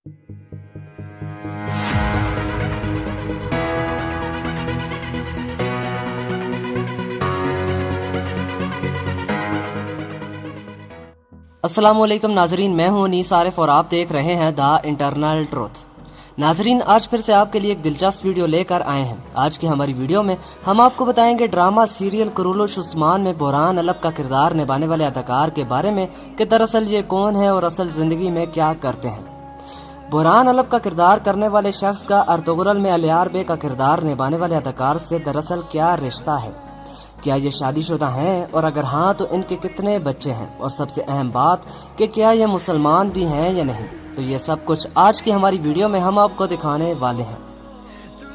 अस्सलाम वालेकुम नाजरीन, मैं हूं अनीस आरिफ और आप देख रहे हैं द इंटरनल ट्रूथ। नाजरीन, आज फिर से आपके लिए एक दिलचस्प वीडियो लेकर आए हैं। आज की हमारी वीडियो में हम आपको बताएंगे ड्रामा सीरियल कुरुलुश उस्मान में बुरहान अलब का किरदार निभाने वाले अदाकार के बारे में कि दरअसल ये कौन है और असल जिंदगी में क्या करते हैं। बुरहान अलब का किरदार करने वाले शख्स का अर्तुगरुल में अलियार बे का किरदार निभाने वाले अदाकार से दरअसल क्या रिश्ता है, क्या ये शादीशुदा हैं और अगर हाँ तो इनके कितने बच्चे हैं, और सबसे अहम बात कि क्या ये मुसलमान भी हैं या नहीं। तो ये सब कुछ आज की हमारी वीडियो में हम आपको दिखाने वाले हैं।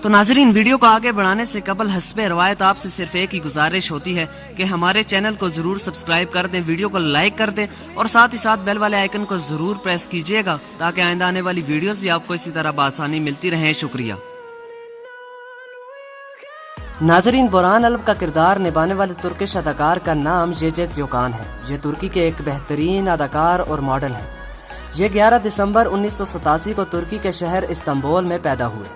तो नाजरीन, वीडियो को आगे बढ़ाने से कबल हस्बे रवायत आपसे सिर्फ एक ही गुजारिश होती है कि हमारे चैनल को जरूर सब्सक्राइब कर दें, वीडियो को लाइक कर दें और साथ ही साथ बेल वाले आइकन को जरूर प्रेस कीजिएगा ताकि आइंदा आने वाली वीडियोस भी आपको इसी तरह बआसानी मिलती रहें। शुक्रिया। नाजरीन, बुरहान अलब का किरदार निभाने वाले तुर्किश अदाकार का नाम येजेत योकान है। ये तुर्की के एक बेहतरीन अदाकार और मॉडल हैं। ये 11 दिसंबर 1987 को तुर्की के शहर इस्तांबुल में पैदा हुए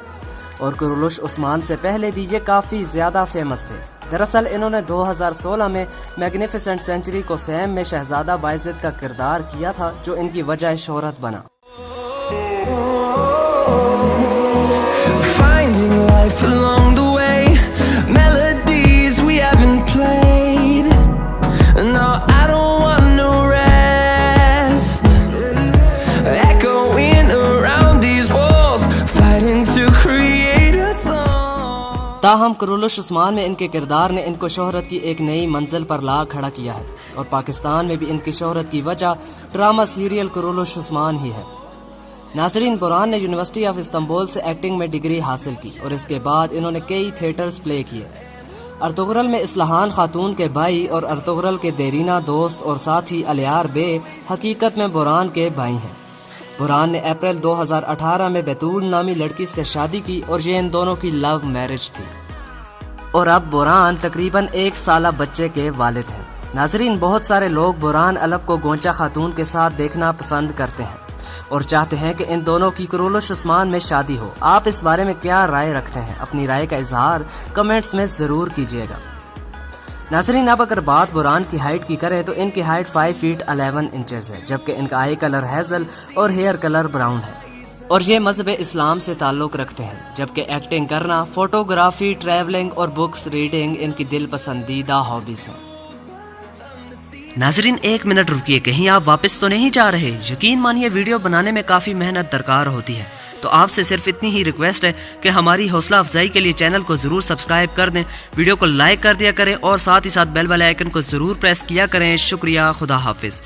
और कुरुलुश उस्मान से पहले भी ये काफ़ी ज़्यादा फेमस थे। दरअसल इन्होंने 2016 में मैग्निफिसेंट सेंचुरी को सैम में शहजादा बायज़िद का किरदार किया था, जो इनकी वजह शोहरत बना। ताहम कुरुलुश उस्मान में इनके किरदार ने इनको शोहरत की एक नई मंजिल पर ला खड़ा किया है और पाकिस्तान में भी इनकी शोहरत की वजह ड्रामा सीरियल कुरुलुश उस्मान ही है। नाजरीन, बुरहान ने यूनिवर्सिटी ऑफ इस्तांबुल से एक्टिंग में डिग्री हासिल की और इसके बाद इन्होंने कई थिएटर्स प्ले किए। अर्तुगरुल में इस्लाहान खातून के भाई और अर्तुगरुल के देरीना दोस्त और साथ ही अलियार बे हकीकत में बुरहान के भाई हैं। बुरहान ने अप्रैल 2018 में बैतूल नामी लड़की से शादी की और ये इन दोनों की लव मैरिज थी और अब बुरहान तकरीबन 1 साला बच्चे के वालिद हैं। नाजरीन, बहुत सारे लोग बुरहान अलब को गोंचा खातून के साथ देखना पसंद करते हैं और चाहते हैं कि इन दोनों की कुरुलुश उस्मान में शादी हो। आप इस बारे में क्या राय रखते हैं? अपनी राय का इजहार कमेंट्स में जरूर कीजिएगा। नाजरीन, अब अगर बात बुरहान की हाइट की करें तो इनकी हाइट 5 फीट 11 इंचेस है, जबकि इनका आई कलर हैजल और हेयर कलर ब्राउन है और ये मजहब इस्लाम से ताल्लुक रखते हैं। जबकि एक्टिंग करना, फोटोग्राफी, ट्रैवलिंग और बुक्स रीडिंग इनकी दिल पसंदीदा हॉबीज हैं। नाजरीन, 1 मिनट रुकिए, कहीं आप वापस तो नहीं जा रहे? यकीन मानिए वीडियो बनाने में काफ़ी मेहनत दरकार होती है, तो आपसे सिर्फ इतनी ही रिक्वेस्ट है कि हमारी हौसला अफजाई के लिए चैनल को जरूर सब्सक्राइब कर दें, वीडियो को लाइक कर दिया करें और साथ ही साथ बेल वाले आइकन को जरूर प्रेस किया करें। शुक्रिया। खुदा हाफिज।